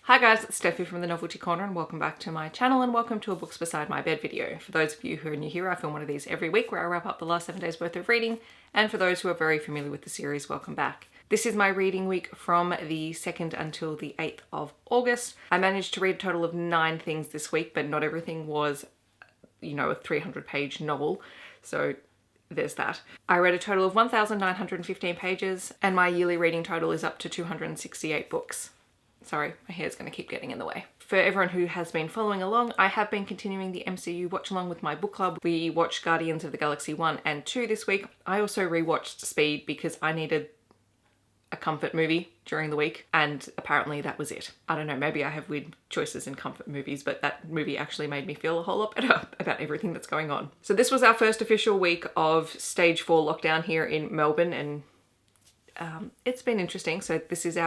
Hi guys, it's Steffi from the Novelty Corner and welcome back to my channel and welcome to a Books Beside My Bed video. For those of you who are new here, I film one of these every week where I wrap up the last 7 days worth of reading, and for those who are very familiar with the series, welcome back. This is my reading week from the 2nd until the 8th of August. I managed to read a total of 9 things this week, but not everything was, a 300-page novel, so there's that. I read a total of 1,915 pages and my yearly reading total is up to 268 books. Sorry, my hair's going to keep getting in the way. For everyone who has been following along, I have been continuing the MCU watch along with my book club. We watched Guardians of the Galaxy 1 and 2 this week. I also rewatched Speed because I needed a comfort movie during the week, and apparently that was it. I don't know, maybe I have weird choices in comfort movies, but that movie actually made me feel a whole lot better about everything that's going on. So this was our first official week of stage 4 lockdown here in Melbourne, and it's been interesting. So this is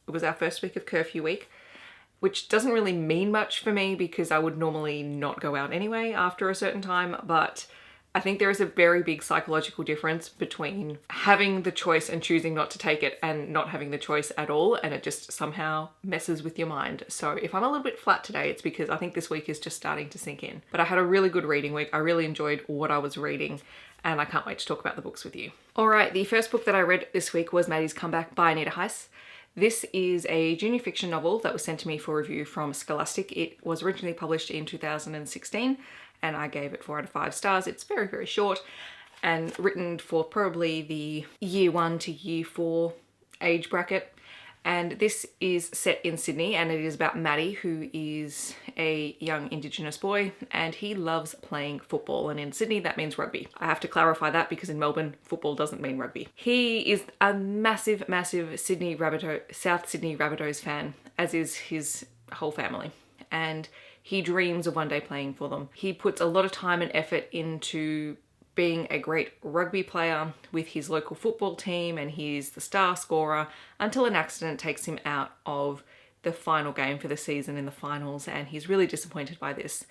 it was our first week of curfew week, which doesn't really mean much for me because I would normally not go out anyway after a certain time, but I think there is a very big psychological difference between having the choice and choosing not to take it and not having the choice at all, and it just somehow messes with your mind. So if I'm a little bit flat today, it's because I think this week is just starting to sink in. But I had a really good reading week. I really enjoyed what I was reading and I can't wait to talk about the books with you. All right, the first book that I read this week was Maddies Comeback by Anita Heiss. This is a junior fiction novel that was sent to me for review from Scholastic. It was originally published in 2016 and I gave it 4 out of 5 stars. It's very, very short and written for probably the year 1 to year 4 age bracket. And this is set in Sydney and it is about Maddie, who is a young Indigenous boy and he loves playing football, and in Sydney that means rugby. I have to clarify that because in Melbourne football doesn't mean rugby. He is a massive, massive South Sydney Rabbitohs fan, as is his whole family, and he dreams of one day playing for them. He puts a lot of time and effort into being a great rugby player with his local football team, and he's the star scorer until an accident takes him out of the final game for the season in the finals, and he's really disappointed by this.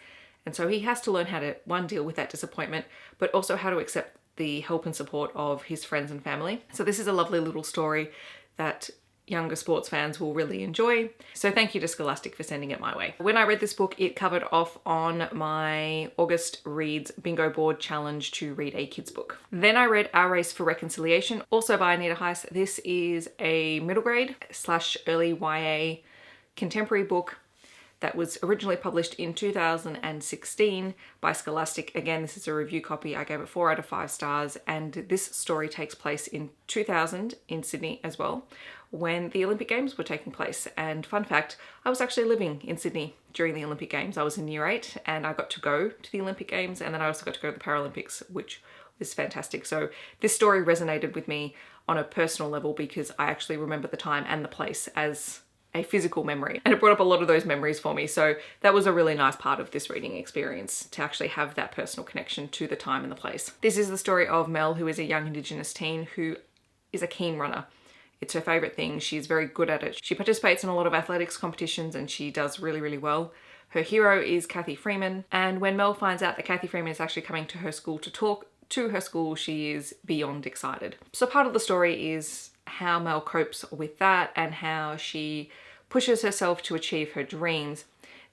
And so he has to learn how to, one, deal with that disappointment, but also how to accept the help and support of his friends and family. So this is a lovely little story that younger sports fans will really enjoy. So thank you to Scholastic for sending it my way. When I read this book, it covered off on my August Reads bingo board challenge to read a kids book. Then I read Our Race for Reconciliation, also by Anita Heiss. This is a middle grade / early YA contemporary book that was originally published in 2016 by Scholastic. Again, this is a review copy. I gave it 4 out of 5 stars, and this story takes place in 2000 in Sydney as well, when the Olympic Games were taking place. And fun fact, I was actually living in Sydney during the Olympic Games. I was in year 8 and I got to go to the Olympic Games, and then I also got to go to the Paralympics, which was fantastic. So this story resonated with me on a personal level because I actually remember the time and the place as a physical memory, and it brought up a lot of those memories for me. So that was a really nice part of this reading experience, to actually have that personal connection to the time and the place. This is the story of Mel, who is a young Indigenous teen who is a keen runner. It's her favourite thing. She's very good at it. She participates in a lot of athletics competitions and she does really, really well. Her hero is Kathy Freeman, and when Mel finds out that Kathy Freeman is actually coming to her school to talk to her school, she is beyond excited. So part of the story is how Mel copes with that and how she pushes herself to achieve her dreams.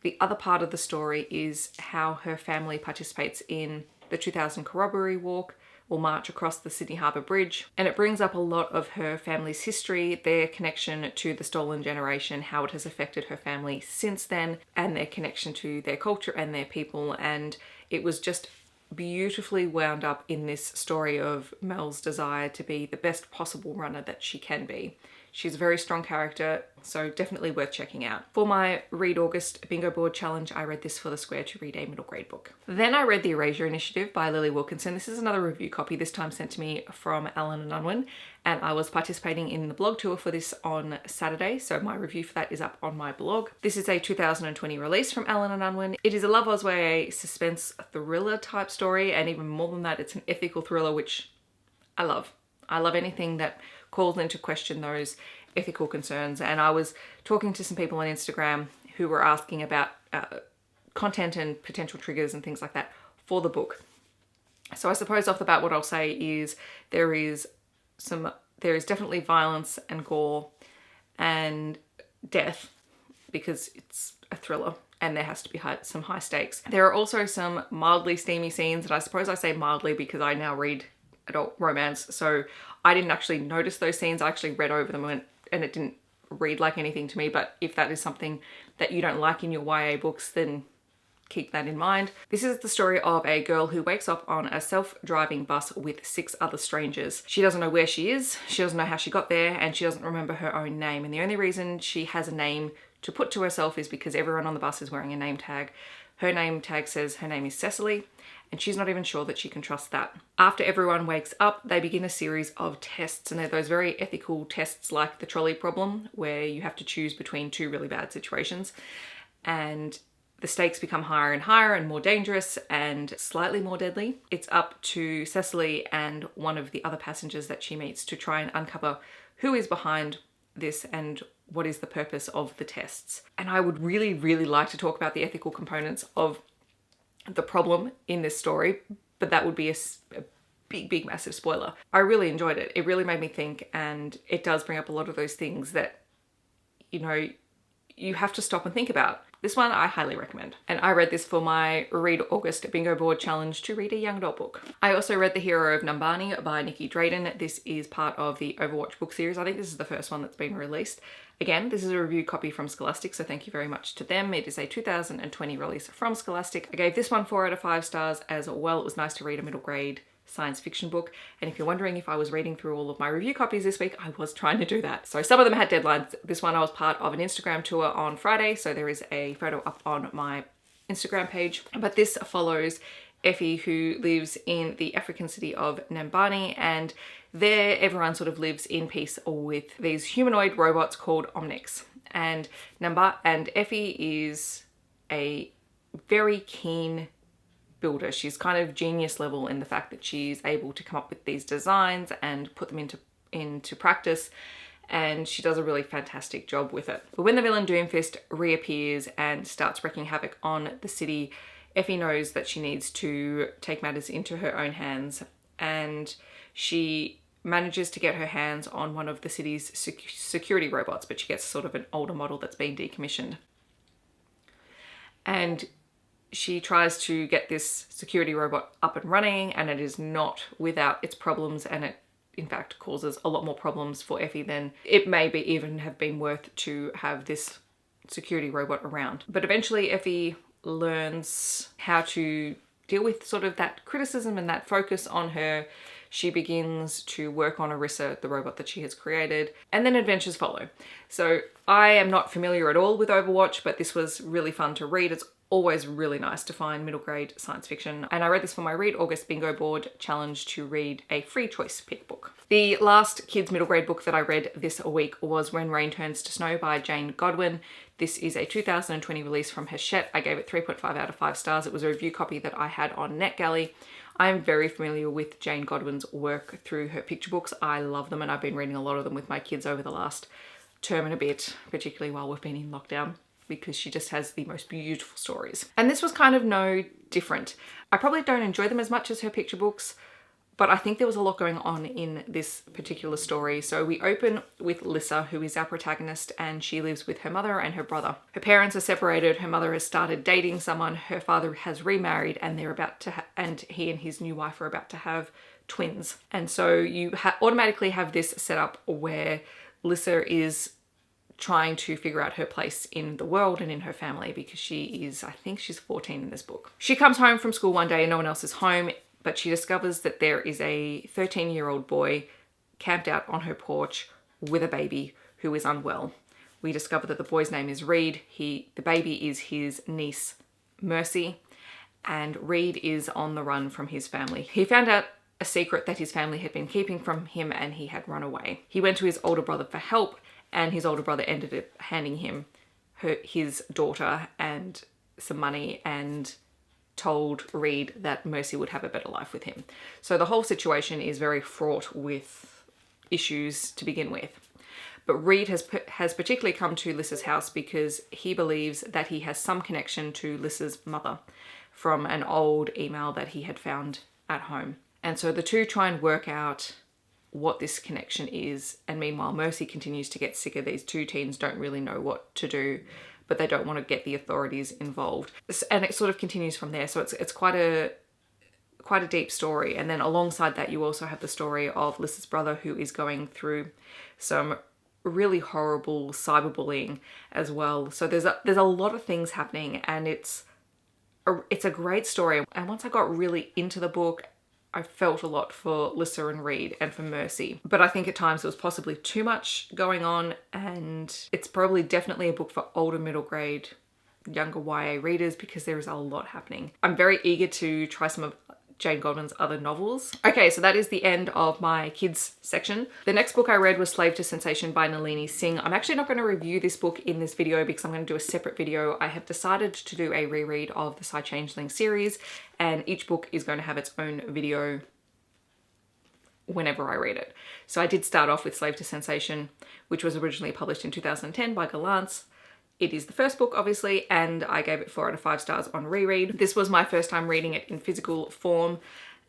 The other part of the story is how her family participates in the 2000 Corroboree Walk, or march across the Sydney Harbour Bridge, and it brings up a lot of her family's history, their connection to the stolen generation, how it has affected her family since then, and their connection to their culture and their people. And it was just beautifully wound up in this story of Mel's desire to be the best possible runner that she can be. She's a very strong character, so definitely worth checking out. For my Read August bingo board challenge, I read this for the square to read a middle grade book. Then I read The Erasure Initiative by Lily Wilkinson. This is another review copy, this time sent to me from Alan and Unwin, and I was participating in the blog tour for this on Saturday, so my review for that is up on my blog. This is a 2020 release from Alan and Unwin. It is a Love Osway suspense thriller type story, and even more than that, it's an ethical thriller, which I love. I love anything that calls into question those ethical concerns. And I was talking to some people on Instagram who were asking about content and potential triggers and things like that for the book. So I suppose off the bat what I'll say is there is definitely violence and gore and death because it's a thriller and there has to be some high stakes. There are also some mildly steamy scenes, and I suppose I say mildly because I now read adult romance, so I didn't actually notice those scenes. I actually read over them and it didn't read like anything to me, but if that is something that you don't like in your YA books, then keep that in mind. This is the story of a girl who wakes up on a self-driving bus with 6 other strangers. She doesn't know where she is, she doesn't know how she got there, and she doesn't remember her own name. And the only reason she has a name to put to herself is because everyone on the bus is wearing a name tag. Her name tag says her name is Cecily, and she's not even sure that she can trust that. After everyone wakes up, they begin a series of tests, and they're those very ethical tests like the trolley problem, where you have to choose between 2 really bad situations. And the stakes become higher and higher and more dangerous and slightly more deadly. It's up to Cecily and one of the other passengers that she meets to try and uncover who is behind this and what is the purpose of the tests. And I would really, really like to talk about the ethical components of the problem in this story, but that would be a big, massive spoiler. I really enjoyed it. It really made me think, and it does bring up a lot of those things that, you know, you have to stop and think about. This one I highly recommend. And I read this for my Read August bingo board challenge to read a young adult book. I also read The Hero of Nambani by Nikki Drayden. This is part of the Overwatch book series. I think this is the first one that's been released. Again, this is a review copy from Scholastic, so thank you very much to them. It is a 2020 release from Scholastic. I gave this one 4 out of 5 stars as well. It was nice to read a middle grade science fiction book, and if you're wondering if I was reading through all of my review copies this week, I was trying to do that. So some of them had deadlines. This one I was part of an Instagram tour on Friday, so there is a photo up on my Instagram page. But this follows Effie, who lives in the African city of Nambani, and there everyone sort of lives in peace with these humanoid robots called Omnics. And Effie is a very keen builder. She's kind of genius level in the fact that she's able to come up with these designs and put them into practice, and she does a really fantastic job with it. But when the villain Doomfist reappears and starts wreaking havoc on the city, Effie knows that she needs to take matters into her own hands, and she manages to get her hands on one of the city's security robots, but she gets sort of an older model that's been decommissioned. And she tries to get this security robot up and running, and it is not without its problems, and it in fact causes a lot more problems for Effie than it may be even have been worth to have this security robot around. But eventually Effie learns how to deal with sort of that criticism and that focus on her. She begins to work on Erasure, the robot that she has created, and then adventures follow. So I am not familiar at all with Overwatch, but this was really fun to read. It's always really nice to find middle grade science fiction, and I read this for my Read August bingo board challenge to read a free choice pick book. The last kids middle grade book that I read this week was When Rain Turns to Snow by Jane Godwin. This is a 2020 release from Hachette. I gave it 3.5 out of 5 stars. It was a review copy that I had on NetGalley. I'm very familiar with Jane Godwin's work through her picture books. I love them, and I've been reading a lot of them with my kids over the last term and a bit, particularly while we've been in lockdown, because she just has the most beautiful stories. And this was kind of no different. I probably don't enjoy them as much as her picture books, but I think there was a lot going on in this particular story. So we open with Lissa, who is our protagonist, and she lives with her mother and her brother. Her parents are separated, her mother has started dating someone, her father has remarried, and they're about to and he and his new wife are about to have twins. And so you automatically have this set up where Lissa is trying to figure out her place in the world and in her family, because she is, I think she's 14 in this book. She comes home from school one day and no one else is home, but she discovers that there is a 13-year-old boy camped out on her porch with a baby who is unwell. We discover that the boy's name is Reed. The baby is his niece, Mercy, and Reed is on the run from his family. He found out a secret that his family had been keeping from him, and he had run away. He went to his older brother for help, and his older brother ended up handing him his daughter and some money, and told Reed that Mercy would have a better life with him. So the whole situation is very fraught with issues to begin with. But Reed has particularly come to Lissa's house because he believes that he has some connection to Lissa's mother from an old email that he had found at home. And so the two try and work out what this connection is, and meanwhile Mercy continues to get sicker. These two teens don't really know what to do, but they don't want to get the authorities involved. And it sort of continues from there. So it's quite a deep story. And then alongside that, you also have the story of Lys's brother, who is going through some really horrible cyberbullying as well. So there's a lot of things happening, and it's a great story. And once I got really into the book, I felt a lot for Lyssa and Reed and for Mercy. But I think at times there was possibly too much going on, and it's probably definitely a book for older middle grade, younger YA readers, because there is a lot happening. I'm very eager to try some of Jane Goldman's other novels. Okay, so that is the end of my kids section. The next book I read was Slave to Sensation by Nalini Singh. I'm actually not going to review this book in this video because I'm going to do a separate video. I have decided to do a reread of the Psy Changeling series, and each book is going to have its own video whenever I read it. So I did start off with Slave to Sensation, which was originally published in 2010 by Galance. It is the first book, obviously, and I gave it 4 out of 5 stars on reread. This was my first time reading it in physical form,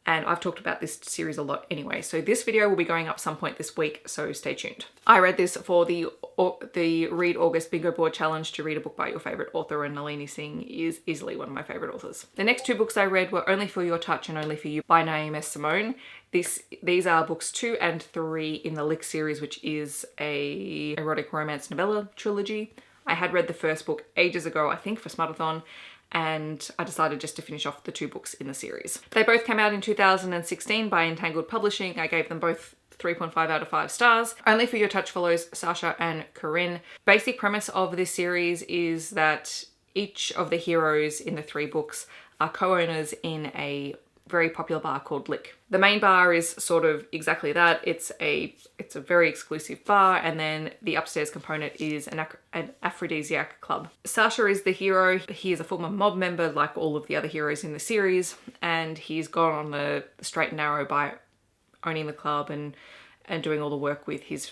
and I've talked about this series a lot anyway. So this video will be going up some point this week, so stay tuned. I read this for the Read August Bingo Board Challenge to read a book by your favorite author, and Nalini Singh is easily one of my favorite authors. The next 2 books I read were Only for Your Touch and Only for You by Naeem S. Simone. These are books 2 and 3 in the Lick series, which is a erotic romance novella trilogy. I had read the first book ages ago, I think for Smartathon, and I decided just to finish off the 2 books in the series. They both came out in 2016 by Entangled Publishing. I gave them both 3.5 out of 5 stars. Only for Your Touch follows Sasha and Corinne. Basic premise of this series is that each of the heroes in the 3 books are co-owners in a very popular bar called Lick. The main bar is sort of exactly that. It's a very exclusive bar, and then the upstairs component is an aphrodisiac club. Sasha is the hero. He is a former mob member like all of the other heroes in the series, and he's gone on the straight and narrow by owning the club and doing all the work with his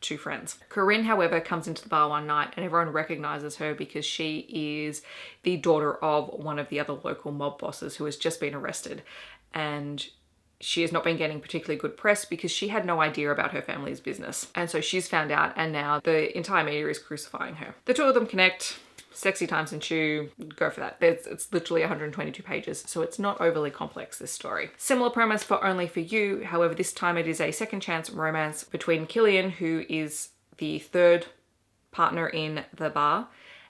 2 friends. Corinne, however, comes into the bar one night and everyone recognizes her because she is the daughter of one of the other local mob bosses who has just been arrested, and she has not been getting particularly good press because she had no idea about her family's business. And so she's found out, and now the entire media is crucifying her. The 2 of them connect. Sexy times ensue. Go for that. It's literally 122 pages, so it's not overly complex, this story. Similar premise for Only for You. However, this time it is a second chance romance between Killian, who is the 3rd partner in the bar,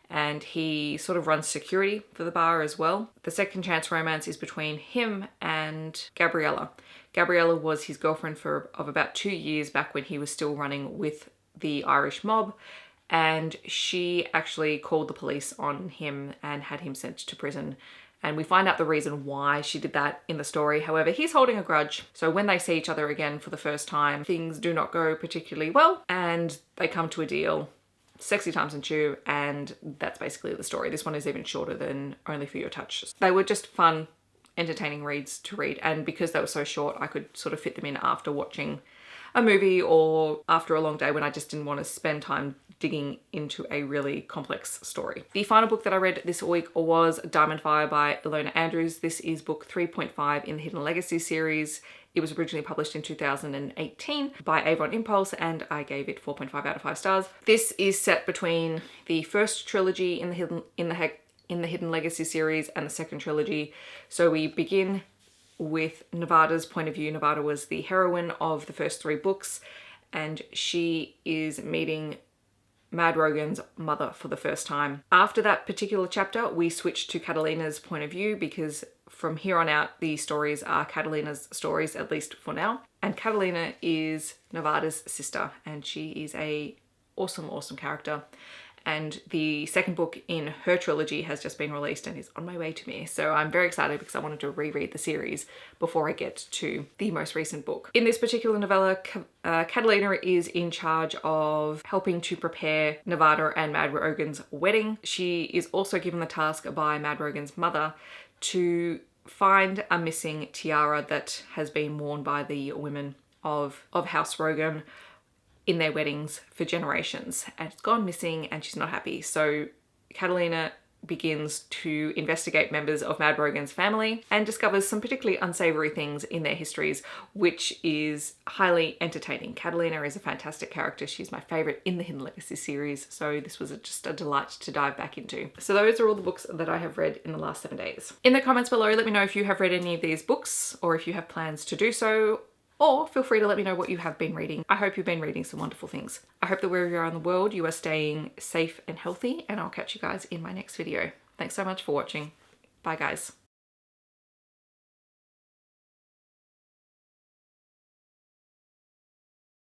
and he sort of runs security for the bar as well. The second chance romance is between him and Gabriella. Gabriella was his girlfriend of about 2 years back when he was still running with the Irish mob, and she actually called the police on him and had him sent to prison. And we find out the reason why she did that in the story. However, he's holding a grudge. So when they see each other again for the first time, things do not go particularly well, and they come to a deal. Sexy times ensue, and that's basically the story. This one is even shorter than Only for Your Touch. They were just fun, entertaining reads to read, and because they were so short, I could sort of fit them in after watching a movie or after a long day when I just didn't want to spend time digging into a really complex story. The final book that I read this week was Diamond Fire by Ilona Andrews. This is book 3.5 in the Hidden Legacy series. It was originally published in 2018 by Avon Impulse, and I gave it 4.5 out of 5 stars. This is set between the first trilogy in the Hidden Legacy series and the second trilogy. So we begin with Nevada's point of view. Nevada was the heroine of the first 3 books, and she is meeting Mad Rogan's mother for the first time. After that particular chapter, we switch to Catalina's point of view, because from here on out, the stories are Catalina's stories, at least for now. And Catalina is Nevada's sister, and she is a awesome, awesome character. And the second book in her trilogy has just been released and is on my way to me. So I'm very excited because I wanted to reread the series before I get to the most recent book. In this particular novella, Catalina is in charge of helping to prepare Nevada and Mad Rogan's wedding. She is also given the task by Mad Rogan's mother to find a missing tiara that has been worn by the women of House Rogan in their weddings for generations, and it's gone missing and she's not happy. So Catalina begins to investigate members of Mad Brogan's family and discovers some particularly unsavory things in their histories, which is highly entertaining. Catalina is a fantastic character. She's my favorite in the Hidden Legacy series, so this was just a delight to dive back into. So those are all the books that I have read in the last 7 days. In the comments below, let me know if you have read any of these books or if you have plans to do so, or feel free to let me know what you have been reading. I hope you've been reading some wonderful things. I hope that wherever you are in the world, you are staying safe and healthy, and I'll catch you guys in my next video. Thanks so much for watching. Bye guys.